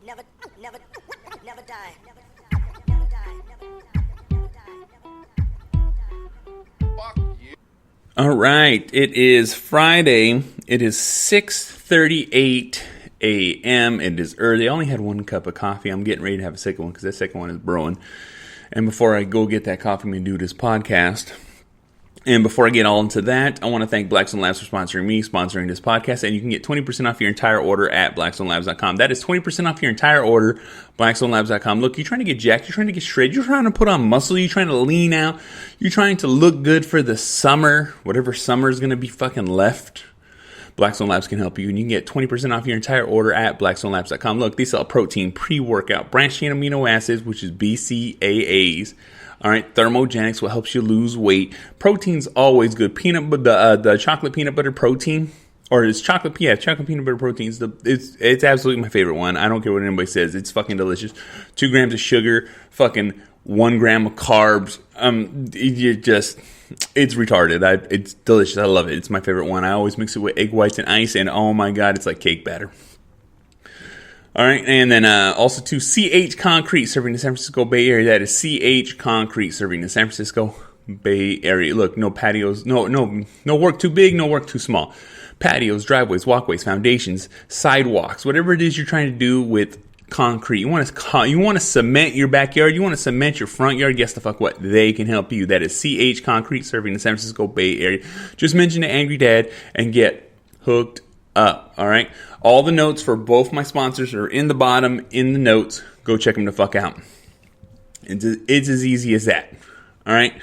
never die. All right, it is Friday. It is 6:38 a.m. It is early. I only had one cup of coffee. I'm getting ready to have a second one because that second one is brewing. And before I go get that coffee, I'm going to do this podcast. And before I get all into that, I want to thank Blackstone Labs for sponsoring me, sponsoring this podcast. And you can get 20% off your entire order at blackstonelabs.com. That is 20% off your entire order, blackstonelabs.com. Look, you're trying to get jacked. You're trying to get shredded. You're trying to put on muscle. You're trying to lean out. You're trying to look good for the summer, whatever summer is going to be fucking left. Blackstone Labs can help you, and you can get 20% off your entire order at blackstonelabs.com. Look, they sell protein, pre-workout, branched-chain amino acids, which is BCAAs. All right, thermogenics, what helps you lose weight. Protein's always good. The chocolate peanut butter protein, or it's chocolate peanut butter protein. It's absolutely my favorite one. I don't care what anybody says. It's fucking delicious. 2 grams of sugar, fucking 1 gram of carbs. It's retarded. It's delicious. I love it. It's my favorite one. I always mix it with egg whites and ice, and oh my god, it's like cake batter. All right, and then also to CH Concrete, serving the San Francisco Bay Area. That is CH Concrete, serving the San Francisco Bay Area. Look, no patios, no work too big, no work too small. Patios, driveways, walkways, foundations, sidewalks, whatever it is you're trying to do with concrete. You want to cement your backyard. You want to cement your front yard. Guess the fuck what? They can help you. That is CH Concrete, serving the San Francisco Bay Area. Just mention the Angry Dad and get hooked up. All right. All the notes for both my sponsors are in the bottom in the notes. Go check them the fuck out. It's as easy as that. All right.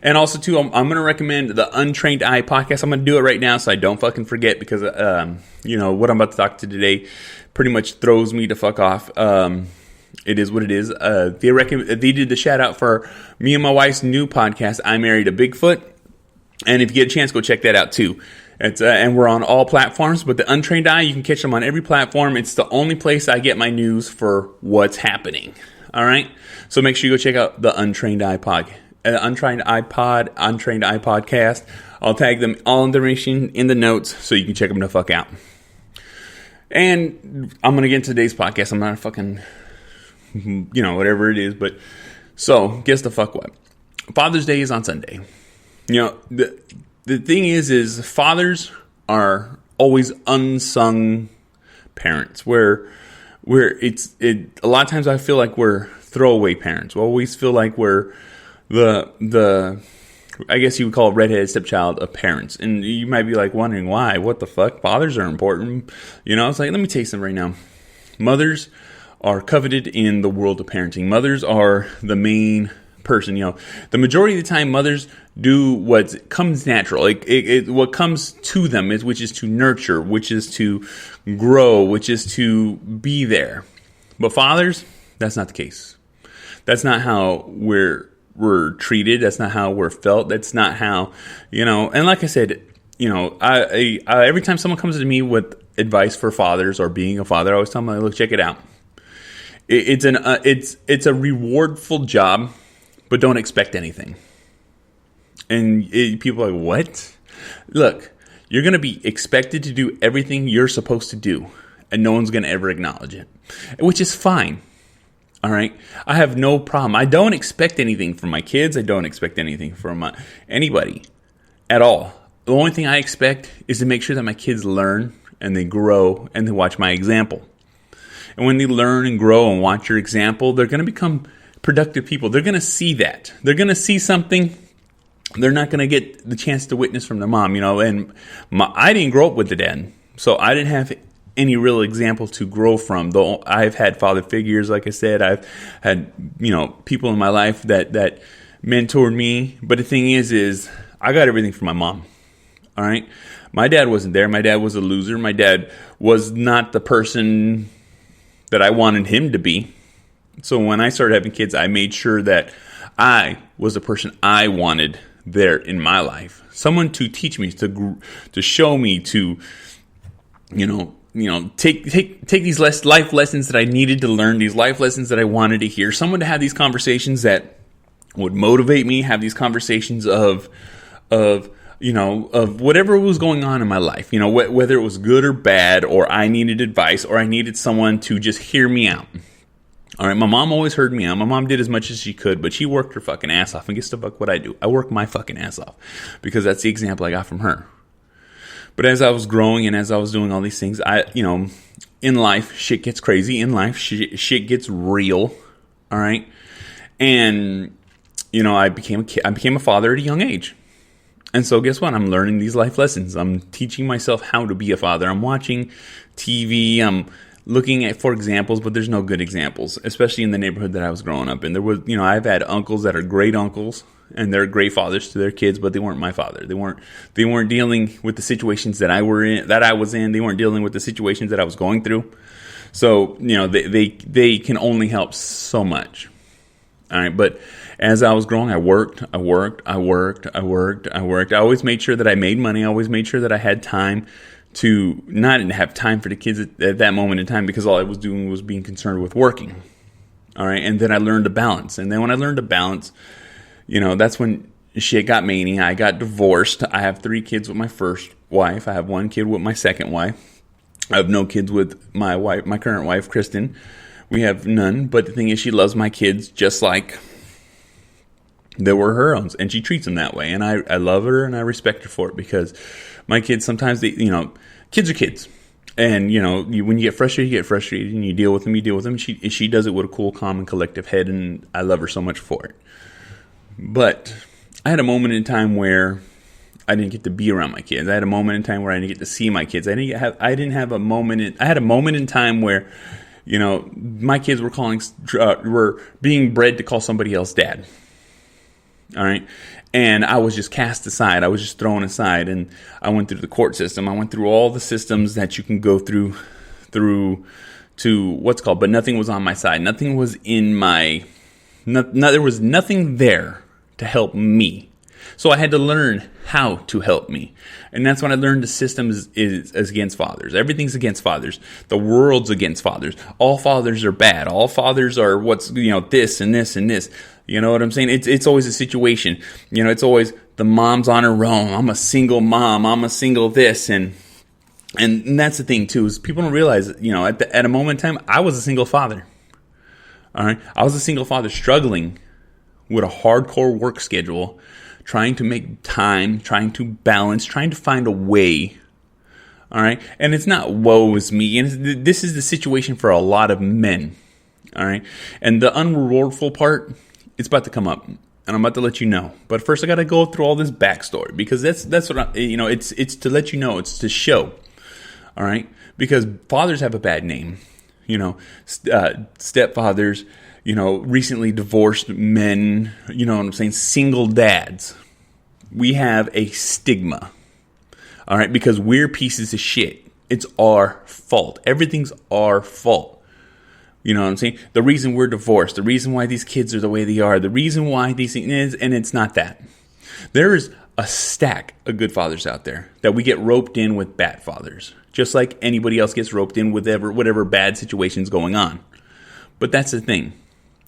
And also, too, I'm going to recommend the Untrained Eye podcast. I'm going to do it right now so I don't fucking forget because, what I'm about to talk to today pretty much throws me the fuck off. It is what it is. They did the shout out for me and my wife's new podcast, I Married a Bigfoot. And if you get a chance, go check that out, too. And we're on all platforms, but the Untrained Eye, you can catch them on every platform. It's the only place I get my news for what's happening. All right? So make sure you go check out the Untrained Eye podcast. Untrained Eye podcast. I'll tag them all information in the notes so you can check them the fuck out. And I'm going to get into today's podcast. I'm not a fucking, whatever it is. But so guess the fuck what? Father's Day is on Sunday. The thing is fathers are always unsung parents. Where a lot of times I feel like we're throwaway parents. We always feel like we're the I guess you would call it redheaded stepchild of parents. And you might be like wondering why. What the fuck? Fathers are important. It's like, let me tell you something right now. Mothers are coveted in the world of parenting. Mothers are the main person. The majority of the time mothers do what comes natural. What comes to them which is to nurture, which is to grow, which is to be there. But fathers, that's not the case. That's not how we're treated. That's not how we're felt. That's not how, and like I said, I every time someone comes to me with advice for fathers or being a father, I always tell them, look, check it out. It's a rewardful job, but don't expect anything. And people are like, what? Look, you're going to be expected to do everything you're supposed to do, and no one's going to ever acknowledge it, which is fine. All right. I have no problem. I don't expect anything from my kids. I don't expect anything from anybody at all. The only thing I expect is to make sure that my kids learn and they grow and they watch my example. And when they learn and grow and watch your example, they're going to become productive people. They're going to see that. They're going to see something they're not going to get the chance to witness from their mom, And I didn't grow up with the dad, so I didn't have any real example to grow from. Though I've had father figures, like I said, I've had people in my life that mentored me. But the thing is I got everything from my mom. All right, my dad wasn't there. My dad was a loser. My dad was not the person that I wanted him to be. So when I started having kids, I made sure that I was the person I wanted there in my life. Someone to teach me, to show me, to take these life lessons that I needed to learn, these life lessons that I wanted to hear. Someone to have these conversations that would motivate me, have these conversations of of whatever was going on in my life, whether it was good or bad, or I needed advice, or I needed someone to just hear me out. All right, my mom always heard me out. My mom did as much as she could, but she worked her fucking ass off. And guess the fuck what I do? I work my fucking ass off, because that's the example I got from her. But as I was growing and as I was doing all these things, in life, shit gets crazy. In life, shit gets real. All right, and I became a kid. I became a father at a young age. And so guess what? I'm learning these life lessons. I'm teaching myself how to be a father. I'm watching TV. I'm looking for examples, but there's no good examples, especially in the neighborhood that I was growing up in. There was, I've had uncles that are great uncles, and they're great fathers to their kids, but they weren't my father. They weren't dealing with the situations that I was in. They weren't dealing with the situations that I was going through. So, they can only help so much. All right, but as I was growing, I worked. I always made sure that I made money. I always made sure that I had time to not have time for the kids at that moment in time, because all I was doing was being concerned with working. All right, and then I learned to balance. And then when I learned to balance, that's when shit got many. I got divorced. I have 3 kids with my first wife. I have 1 kid with my second wife. I have no kids with my wife, my current wife, Kristen. We have none, but the thing is, she loves my kids just like they were her own, and she treats them that way. And I love her, and I respect her for it, because my kids, sometimes kids are kids. And, when you get frustrated, and you deal with them. She does it with a cool, calm, and collective head, and I love her so much for it. But I had a moment in time where I didn't get to be around my kids. I had a moment in time where I didn't get to see my kids. I had a moment in time where my kids were being bred to call somebody else dad. All right. And I was just cast aside. I was just thrown aside. And I went through the court system. I went through all the systems that you can go through to what's called, but nothing was on my side. Nothing was there was nothing there to help me. So I had to learn how to help me. And that's when I learned the system is against fathers. Everything's against fathers. The world's against fathers. All fathers are bad. All fathers are this and this and this. You know what I'm saying? It's always a situation. It's always the mom's on her own. I'm a single mom. I'm a single this. And that's the thing too, is people don't realize, at a moment in time, I was a single father. All right. I was a single father struggling with a hardcore work schedule, trying to make time, trying to balance, trying to find a way. All right. And it's not woe is me. And this is the situation for a lot of men. All right. And the unrewardful part, it's about to come up. And I'm about to let you know. But first, I got to go through all this backstory, because that's what it's to let you know. It's to show. All right. Because fathers have a bad name. Stepfathers, recently divorced men, what I'm saying? Single dads. We have a stigma. All right. Because we're pieces of shit. It's our fault. Everything's our fault. You know what I'm saying? The reason we're divorced, the reason why these kids are the way they are, the reason why these things is, and it's not that. There is a stack of good fathers out there that we get roped in with bad fathers, just like anybody else gets roped in with whatever bad situation's going on. But that's the thing.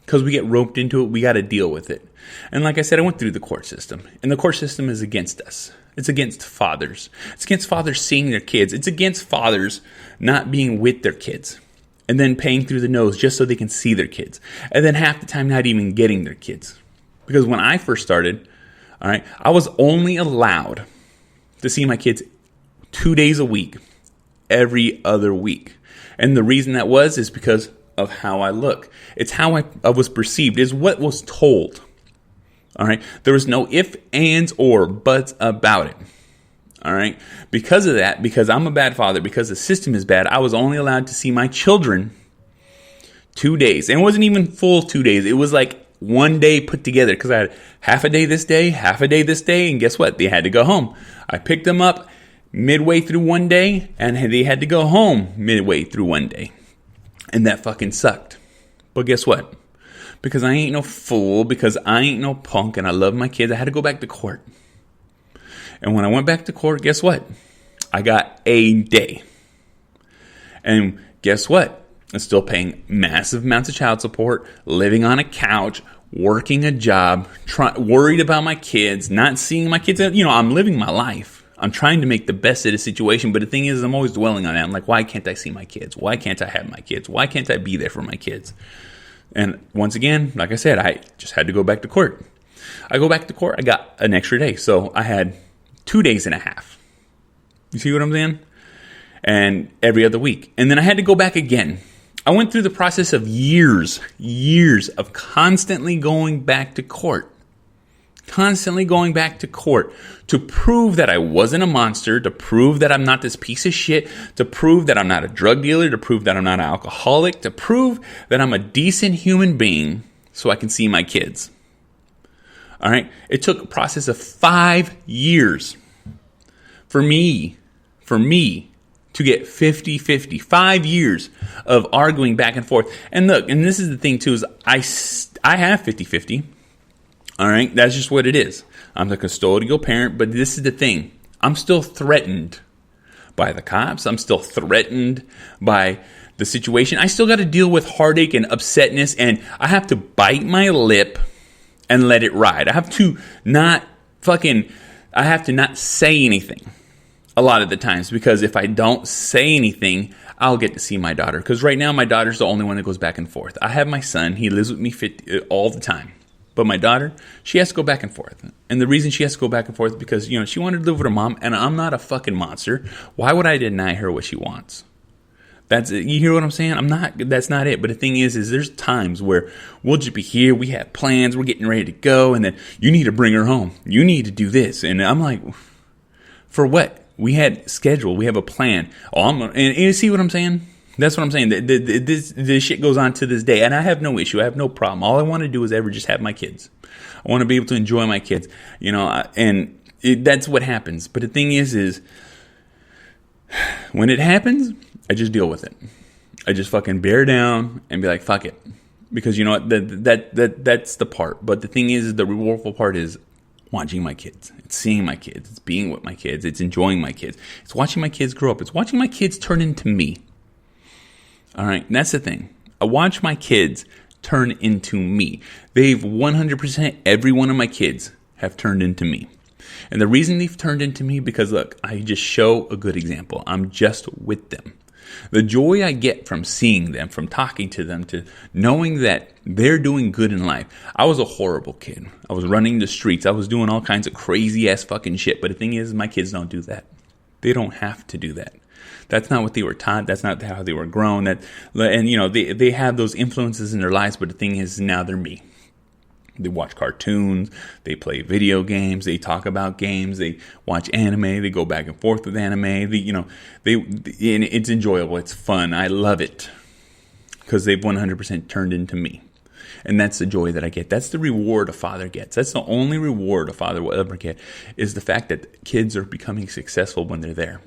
Because we get roped into it, we got to deal with it. And like I said, I went through the court system. And the court system is against us. It's against fathers. It's against fathers seeing their kids. It's against fathers not being with their kids. And then paying through the nose just so they can see their kids. And then half the time not even getting their kids. Because when I first started, all right, I was only allowed to see my kids 2 days a week, every other week. And the reason that is because of how I look. It's how I was perceived, is what was told. All right. There was no ifs, ands, or buts about it. All right. Because of that, because I'm a bad father, because the system is bad, I was only allowed to see my children 2 days. And it wasn't even full 2 days. It was like 1 day put together, because I had half a day this day, half a day this day. And guess what? They had to go home. I picked them up midway through 1 day, and they had to go home midway through 1 day. And that fucking sucked. But guess what? Because I ain't no fool, because I ain't no punk, and I love my kids, I had to go back to court. And when I went back to court, guess what? I got a day. And guess what? I'm still paying massive amounts of child support, living on a couch, working a job, worried about my kids, not seeing my kids. I'm living my life. I'm trying to make the best of the situation. But the thing is, I'm always dwelling on that. I'm like, why can't I see my kids? Why can't I have my kids? Why can't I be there for my kids? And once again, like I said, I just had to go back to court. I go back to court. I got an extra day. So I had 2 days and a half. You see what I'm saying? And every other week. And then I had to go back again. I went through the process of years of constantly going back to court. Constantly going back to court to prove that I wasn't a monster, to prove that I'm not this piece of shit, to prove that I'm not a drug dealer, to prove that I'm not an alcoholic, to prove that I'm a decent human being so I can see my kids. All right? It took a process of 5 years for me to get 50-50. 5 years of arguing back and forth. And look, and this is the thing too, is I have 50-50. All right, that's just what it is. I'm the custodial parent, but this is the thing. I'm still threatened by the cops. I'm still threatened by the situation. I still got to deal with heartache and upsetness, and I have to bite my lip and let it ride. I have to not say anything a lot of the times, because if I don't say anything, I'll get to see my daughter. Because right now, my daughter's the only one that goes back and forth. I have my son. He lives with me all the time. But my daughter, she has to go back and forth. And the reason she has to go back and forth is because, she wanted to live with her mom, and I'm not a fucking monster. Why would I deny her what she wants? You hear what I'm saying? That's not it. But the thing is there's times where we'll just be here. We have plans. We're getting ready to go. And then you need to bring her home. You need to do this. And I'm like, for what? We had schedule. We have a plan. And you see what I'm saying? That's what I'm saying. This shit goes on to this day. And I have no issue. I have no problem. All I want to do is ever just have my kids. I want to be able to enjoy my kids. That's what happens. But the thing is when it happens, I just deal with it. I just fucking bear down and be like, fuck it. Because you know what? That's the part. But the thing is the rewardful part is watching my kids. It's seeing my kids. It's being with my kids. It's enjoying my kids. It's watching my kids grow up. It's watching my kids turn into me. All right, and that's the thing. I watch my kids turn into me. They've 100%, every one of my kids have turned into me. And the reason they've turned into me, because look, I just show a good example. I'm just with them. The joy I get from seeing them, from talking to them, to knowing that they're doing good in life. I was a horrible kid. I was running the streets. I was doing all kinds of crazy ass fucking shit. But the thing is, my kids don't do that. They don't have to do that. That's not what they were taught. That's not how they were grown. They have those influences in their lives. But the thing is, now they're me. They watch cartoons. They play video games. They talk about games. They watch anime. They go back and forth with anime. And it's enjoyable. It's fun. I love it because they've 100% turned into me. And that's the joy that I get. That's the reward a father gets. That's the only reward a father will ever get, is the fact that kids are becoming successful when they're there.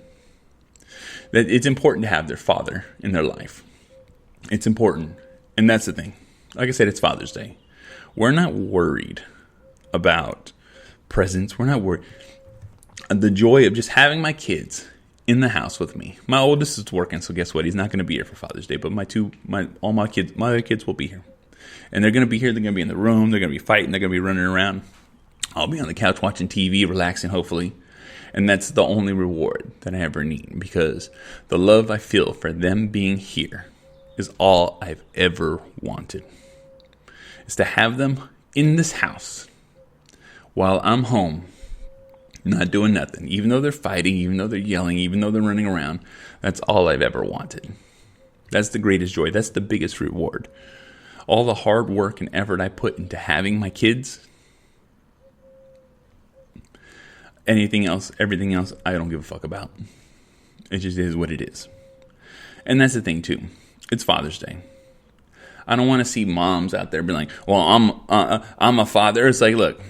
That it's important to have their father in their life. It's important. And that's the thing. Like I said, it's Father's Day. We're not worried about presents. We're not worried. The joy of just having my kids in the house with me. My oldest is working, so guess what? He's not going to be here for Father's Day. But my other kids will be here. And they're going to be here. They're going to be in the room. They're going to be fighting. They're going to be running around. I'll be on the couch watching TV, relaxing, hopefully. And that's the only reward that I ever need, because the love I feel for them being here is all I've ever wanted. Is to have them in this house while I'm home, not doing nothing. Even though they're fighting, even though they're yelling, even though they're running around, that's all I've ever wanted. That's the greatest joy. That's the biggest reward. All the hard work and effort I put into having my kids, anything else, everything else, I don't give a fuck about. It just is what it is. And that's the thing too. It's Father's Day. I don't want to see moms out there be like, well, I'm a father. It's like, look,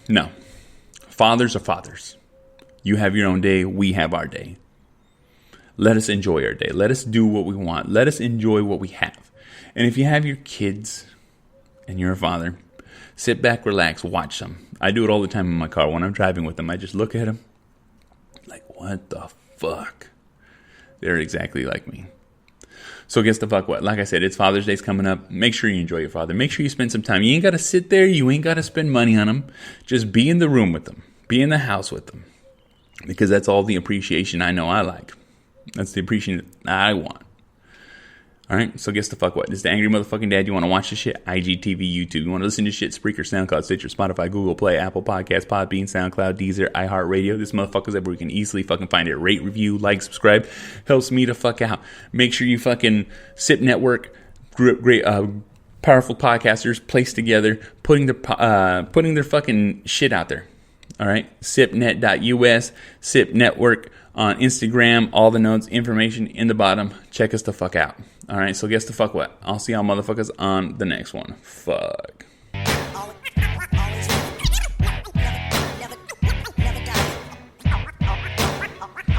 no. Fathers are fathers. You have your own day. We have our day. Let us enjoy our day. Let us do what we want. Let us enjoy what we have. And if you have your kids and you're a father, sit back, relax, watch them. I do it all the time in my car. When I'm driving with them, I just look at them like, what the fuck? They're exactly like me. So guess the fuck what? Like I said, it's Father's Day's coming up. Make sure you enjoy your father. Make sure you spend some time. You ain't got to sit there. You ain't got to spend money on them. Just be in the room with them. Be in the house with them. Because that's all the appreciation I know I like. That's the appreciation I want. All right, so guess the fuck what? This is the Angry Motherfucking Dad. You want to watch this shit? IGTV, YouTube. You want to listen to shit? Spreaker, SoundCloud, Stitcher, Spotify, Google Play, Apple Podcasts, Podbean, SoundCloud, Deezer, iHeartRadio. This motherfucker's everywhere. You can easily fucking find it. Rate, review, like, subscribe. Helps me to fuck out. Make sure you fucking SIP Network, great, powerful podcasters placed together, putting their fucking shit out there. All right, sipnet.us, SIP Network on Instagram, all the notes, information in the bottom. Check us the fuck out. All right, so guess the fuck what? I'll see y'all motherfuckers on the next one. Fuck.